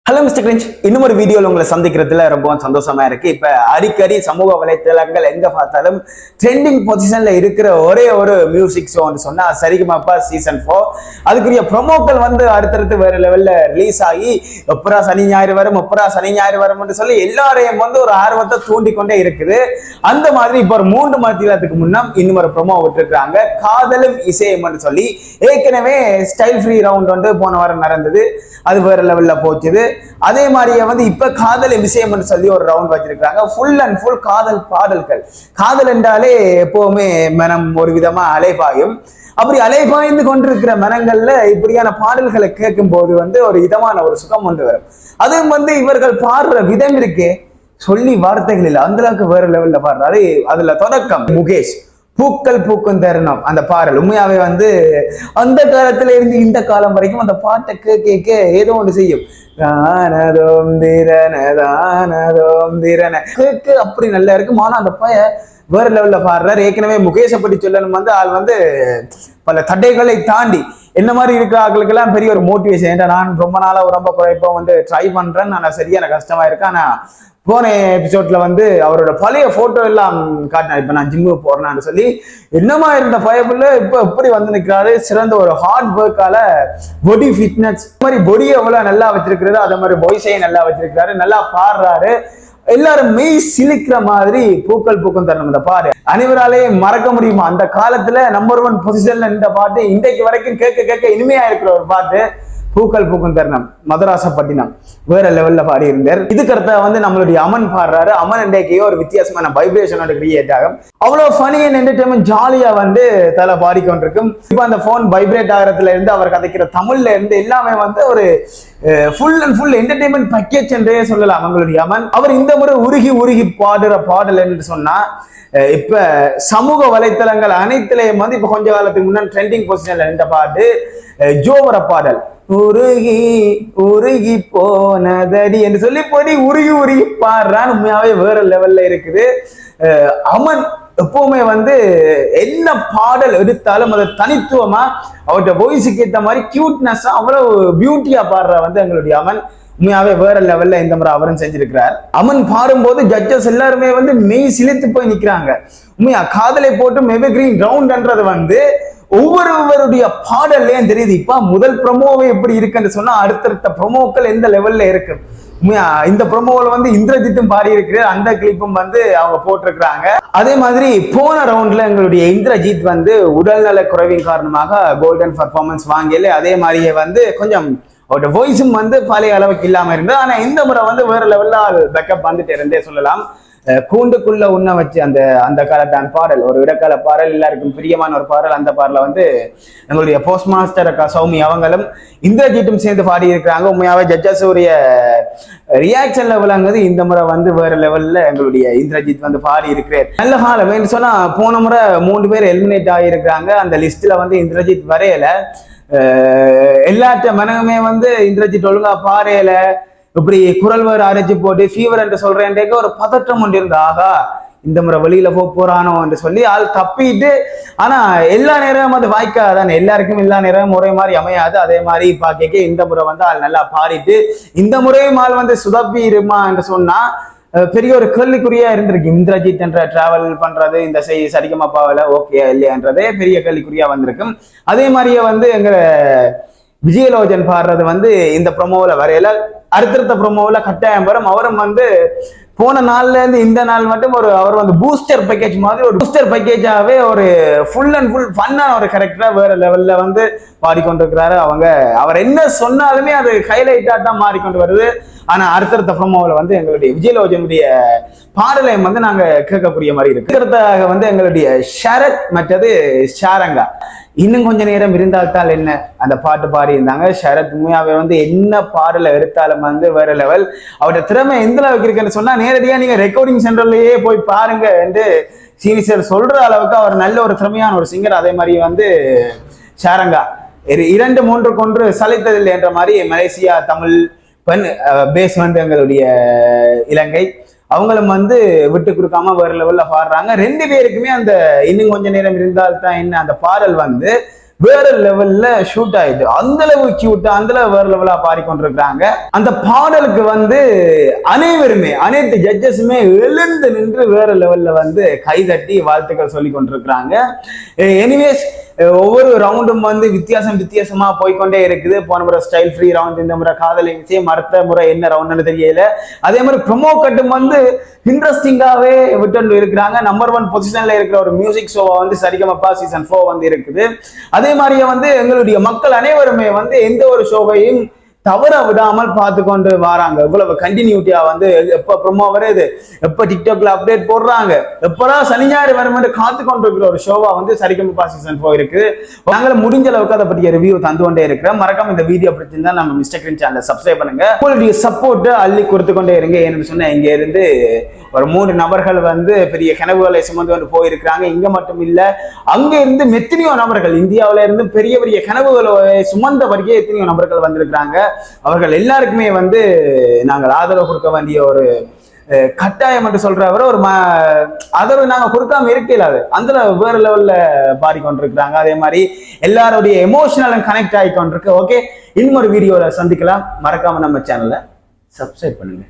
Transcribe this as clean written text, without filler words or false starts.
Hello mister cringe, இன்னும் ஒரு வீடியோவில் உங்களை சந்திக்கிறதுல ரொம்ப சந்தோஷமா இருக்கு. இப்ப அடிக்கடி சமூக வலைத்தளங்கள் எங்க பார்த்தாலும் ட்ரெண்டிங் பொசிஷன்ல இருக்கிற ஒரே ஒரு மியூசிக் ஷோன்னு சொன்னா சரிகமபா சீசன் 4. அதுக்குரிய ப்ரொமோக்கள் அடுத்தடுத்து வேற லெவல்ல ரிலீஸ் ஆகி எப்பரா சனி ஞாயிறு வரும் சொல்லி எல்லாரையும் ஒரு ஆர்வத்தை தூண்டிக்கொண்டே இருக்குது. அந்த மாதிரி இப்ப ஒரு 3 மாதத்துக்கு முன்னம் இன்னும் ஒரு ப்ரொமோ விட்டுருக்காங்க, காதலும் இசையும் சொல்லி. ஏற்கனவே ஸ்டைல் ஃப்ரீ ரவுண்ட் போன வாரம் நடந்தது, அது வேற லெவல்ல போச்சுது. அதே மாதிரியே இப்ப காதல் விஷயம் சொல்லி ஒரு ரவுண்ட் வச்சிருக்காங்க. ஃபுல் அண்ட் ஃபுல் காதல் பாடல்கள். காதல் என்றாலே எப்பவுமே மனம் ஒரு விதமா அலைபாயும். அப்படி அலைபாய்ந்து கொண்டிருக்கிற மனங்கள்ல இப்படியான பாடல்களை கேட்கும் போது ஒரு இதமான ஒரு சுகம் வரும். அதுவும் இவர்கள் பாடுற விதம் இருக்கே, சொல்லி வார்த்தைகள் இல்லை, அந்த அளவுக்கு வேற லெவல்ல பாடுறாரு. அதுல தொடக்கம் முகேஷ், பூக்கள் பூக்கும் தருணம். அந்த பாடல் உண்மையாவே அந்த காலத்துல இருந்து இந்த காலம் வரைக்கும் அந்த பாட்டை கேட்க ஏதோ ஒன்று செய்யும். கேட்க அப்படி நல்லா இருக்கும். ஆனா அந்த பைய வேற லெவல்ல பாடுறாரு. ஏற்கனவே முகேஷை பற்றி சொல்லணும், ஆள் பல தடைகளை தாண்டி என்ன மாதிரி இருக்கிற ஆட்களுக்கெல்லாம் பெரிய ஒரு மோட்டிவேஷன். ஏன்னா நான் ரொம்ப நாளா ரொம்ப குறைப்பா ட்ரை பண்றேன், நான் சரியான கஷ்டமா இருக்கேன். ஆனா போன எபிசோட்ல அவரோட பழைய போட்டோ எல்லாம் காட்டினார். இப்ப நான் ஜிம்முக்கு போறேன்னு சொல்லி என்னமா இருந்த பயப்புல இப்ப எப்படி நிற்கிறாரு. சிறந்த ஒரு ஹார்ட் ஒர்க்கால பாடி ஃபிட்னஸ் மாதிரி பொடியை எவ்வளவு நல்லா வச்சிருக்கிறது, அதே மாதிரி வாய்ஸையும் நல்லா வச்சிருக்கிறாரு, நல்லா பாடுறாரு. எல்லாரும் மெய் சிலிக்கிற மாதிரி பூக்கள் பூக்கும் தரணும். இந்த பாடு அனைவராலேயும் மறக்க முடியுமா? அந்த காலத்துல நம்பர் 1 பொசிஷன்ல இந்த பாட்டு இன்றைக்கு வரைக்கும் கேட்க இனிமையா இருக்கிற ஒரு பாட்டு பூக்கள் பூக்கும் தருணம். மதராசப்பட்டினம் வேற லெவல்ல பாடி இருந்தார். இதுக்கடுத்த நம்மளுடைய அமன் பாடுறாரு. அமன் இன்றைக்கு ஒரு வித்தியாசமான வைப்ரேஷனோட கிரியேட் ஆகும். அவ்வளவு ஃபனி அண்ட் என்டர்டைன்மெண்ட் ஜாலியா தலை பாடிக்கொண்டிருக்கும். இப்ப அந்த போன் வைப்ரேட் ஆகிறதுல இருந்து அவர் கதைக்கிற தமிழ்ல இருந்து எல்லாமே ஒரு full and full entertainment package என்றே சொல்லலாம் அவங்களுடைய அமன். அவர் இந்த முறை உருகி பாடுற பாடல் என்று சொன்னா, இப்ப சமூக வலைத்தளங்கள் அனைத்துலயும் இப்ப கொஞ்ச காலத்துக்கு முன்னாடி ட்ரெண்டிங் பொசிஷன்ல இருந்த பாட்டு ஜோவர பாடல், உருகி போனதடி என்று சொல்லி போய் உருகி பாடுறான்னு உண்மையாவே வேற லெவல்ல இருக்குது. அமன் எப்பவுமே என்ன பாடல் எடுத்தாலும் அதை தனித்துவமா அவருடைய வாய்ஸுக்கு ஏற்ற மாதிரி கியூட்னஸா அவ்வளவு பியூட்டியா பாடுற எங்களுடைய அமன். உண்மையாவே வேற லெவல்ல இந்த முறை அவரும் செஞ்சிருக்கிறார். அமன் பாடும்போது ஜட்ஜஸ் எல்லாருமே மெய் சிலித்து போய் நிக்கிறாங்க. உண்மையா காதலை போட்டு எவர்கிரீன் ரவுண்ட்ன்றது ஒவ்வொருவருடைய பாடல்லையும் தெரியுது. இப்ப முதல் ப்ரொமோவை எப்படி இருக்குன்னு சொன்னா அடுத்தடுத்த ப்ரொமோக்கள் எந்த லெவல்ல இருக்கு. இந்த ப்ரொமோவில் இந்திரஜித்தும் பாடி இருக்கிறார், அந்த கிளிப்பும் அவங்க போட்டிருக்கிறாங்க. அதே மாதிரி போன ரவுண்ட்ல எங்களுடைய இந்திரஜித் உடல்நல குறைவின் காரணமாக கோல்டன் பர்ஃபார்மன்ஸ் வாங்கல. அதே மாதிரியே கொஞ்சம் அவரோட வாய்ஸும் பழைய அளவுக்கு இல்லாம இருந்தது. ஆனா இந்த முறை வேற லெவல்ல பேக்கப் இருந்தே சொல்லலாம். கூண்டுக்குள்ள உண்ண வச்சு அந்த காலத்தான் பாடல், ஒரு இடக்கால பாடல், எல்லாருக்கும் பிரியமான ஒரு பாடல். அந்த பாடல எங்களுடைய போஸ்ட் மாஸ்டர் அக்கா சௌமி அவங்களும் இந்திரஜித்தும் சேர்ந்து பாடி இருக்கிறாங்க. உண்மையாவே ஜட்ஜஸ் உடைய ரியாக்ஷன் லெவலாங்கிறது இந்த முறை வேற லெவல்ல எங்களுடைய இந்திரஜித் பாடி இருக்கிறார். நல்ல காலம் சொன்னா போன முறை 3 பேர் எலிமினேட் ஆகியிருக்கிறாங்க. அந்த லிஸ்ட்ல இந்திரஜித் வரையல. எல்லாத்த மனமே இந்திரஜித் ஒழுங்கா பாறையில இப்படி குரல் வேறு அரைச்சு போட்டு ஃபீவர் என்று சொல்றேன் ஒரு பதற்றம் ஒன்று இருந்தா, ஆகா இந்த முறை வெளியில போறானோ என்று சொல்லி ஆள் தப்பிட்டு. ஆனா எல்லா நேரமும் வாய்க்காதானே, எல்லாருக்கும் எல்லா நேரமும் ஒரே மாதிரி அமையாது. அதே மாதிரி பாக்க இந்த முறை ஆள் நல்லா பாடிட்டு இந்த முறையும் ஆள் சுதப்பி இருமா என்று சொன்னா பெரிய ஒரு கேள்விக்குறியா இருந்திருக்கு. இந்திரஜித் என்ற டிராவல் பண்றது இந்த சரிகமபாவில ஓகே இல்லையான்றதே பெரிய கேள்விக்குறியா வந்திருக்கும். அதே மாதிரியே எங்க விஜயலோஜன் பாடுறது இந்த ப்ரொமோவில வரையில அடுத்தடுத்த ப்ரொமோவில கட்டாயம் வரும். அவரும் போன நாள்ல இருந்து இந்த நாள் மட்டும் அவர் பூஸ்டர் பேக்கேஜ் மாதிரி ஒரு பூஸ்டர் பேக்கேஜாவே ஒரு ஃபுல் அண்ட் ஃபுல் ஃபன்னான ஒரு கேரக்டரா வேற லெவல்ல பாடிக்கொண்டிருக்கிறாரு. அவர் என்ன சொன்னாலுமே அது ஹைலைட்டா தான் மாறிக்கொண்டு வருது. ஆனா அடுத்தடுத்த ப்ரொமோவில் எங்களுடைய விஜயலோஜனுடைய பாடலை நாங்க கேட்கக்கூடிய மாதிரி இருக்கு. அடுத்ததாக எங்களுடைய ஷரத் மற்றது ஷாரங்கா இன்னும் கொஞ்ச நேரம் இருந்தால்தான் என்ன அந்த பாட்டு பாடி இருந்தாங்க. ஷரத் உண்மையாவே என்ன பாடலை எடுத்தாலும் வேற லெவல். அவருடைய திறமை எந்த அளவுக்கு இருக்குன்னு சொன்னா நேரடியா நீங்க ரெக்கார்டிங் சென்டர்லயே போய் பாருங்க என்று சீனியர் சொல்ற அளவுக்கு அவர் நல்ல ஒரு திறமையான ஒரு சிங்கர். அதே மாதிரி ஷாரங்கா 2-3 கொன்று சளைத்ததில்லை என்ற மாதிரி மலேசியா தமிழ் பெண் பேஸ் எங்களுடைய இலங்கை அவங்களும் விட்டு கொடுக்காம வேற லெவல்ல பாடுறாங்க. 2 பேருக்குமே அந்த இன்னும் கொஞ்ச நேரம் இருந்தால்தான் என்ன அந்த பாடல் வேற லெவல்ல ஷூட் ஆயிட்டு அந்த அளவு கியூட்டா அந்த அளவு வேற லெவலா பாடிக்கொண்டிருக்கிறாங்க. அந்த பாடலுக்கு வந்து அனைவருமே அனைத்து ஜட்ஜஸுமே எழுந்து நின்று வேற லெவல்ல வந்து கைதட்டி வாழ்த்துக்கள் சொல்லி கொண்டிருக்கிறாங்க. எனிவேஸ் ஒவ்வொரு ரவுண்டும் வந்து வித்தியாசமா போய்கொண்டே இருக்குது. போன முறை ஸ்டைல் ஃப்ரீ ரவுண்ட், இந்த முறை காதல் விஷயம், அடுத்த முறை என்ன ரவுண்ட்னு தெரியல. அதே மாதிரி ப்ரொமோ கட்டும் வந்து இன்ட்ரெஸ்டிங்காவே விட்டு இருக்கிறாங்க. நம்பர் 1 பொசிஷன்ல இருக்கிற ஒரு மியூசிக் ஷோவா வந்து சரிகமபா சீசன் 4 வந்து இருக்குது. அதே மாதிரியே வந்து எங்களுடைய மக்கள் அனைவருமே வந்து எந்த ஒரு ஷோவையும் தவற விடாமல் பார்த்து கொண்டு வராங்க. இவ்வளவு கண்டினியூட்டியா வந்து எப்ப ப்ரோமோ வருது, எப்ப டிக்டாக்ல அப்டேட் போடுறாங்க, எப்பதான் சனி ஞாயிறு வரும் என்று காத்து கொண்டிருக்கிற ஒரு ஷோவா வந்து சரிகமபா சீசன் 4 இருக்கு. நாங்களும் முடிஞ்ச அளவுக்கு அதை பற்றிய ரிவ்யூ தந்து கொண்டே இருக்கிறோம். மறக்காம இந்த வீடியோ பிடிச்சிருந்தா நம்ம மிஸ்டர் கிரீன் சேனலை சப்ஸ்கிரைப் பண்ணுங்க. உங்களுடைய சப்போர்ட் அள்ளி கொடுத்து கொண்டே இருங்க. ஏன்னு சொன்னா இங்க இருந்து ஒரு 3 நபர்கள் வந்து பெரிய கனவுகளை சுமந்து கொண்டு போயிருக்கிறாங்க. இங்க மட்டும் இல்ல, அங்க இருந்து எத்தனையோ நபர்கள், இந்தியாவில இருந்து பெரிய பெரிய கனவுகளை சுமந்த வரைக்கும் எத்தனையோ நபர்கள் வந்திருக்கிறாங்க. அவர்கள் எல்லாருக்குமே வந்து நாங்கள் ஆதரவு கொடுக்க வேண்டிய ஒரு கட்டாயம் என்று சொல்றவரை ஒரு ஆதரவு நாங்க கொடுக்காம இருக்கல. அது அந்த வேற லெவல்ல பாடிக்கொண்டிருக்கிறாங்க. அதே மாதிரி எல்லாருடைய எமோஷனலும் கனெக்ட் ஆகி கொண்டிருக்கு. ஓகே, இன்னும் ஒரு வீடியோல சந்திக்கலாம். மறக்காம நம்ம சேனலை சப்ஸ்கிரைப் பண்ணுங்க.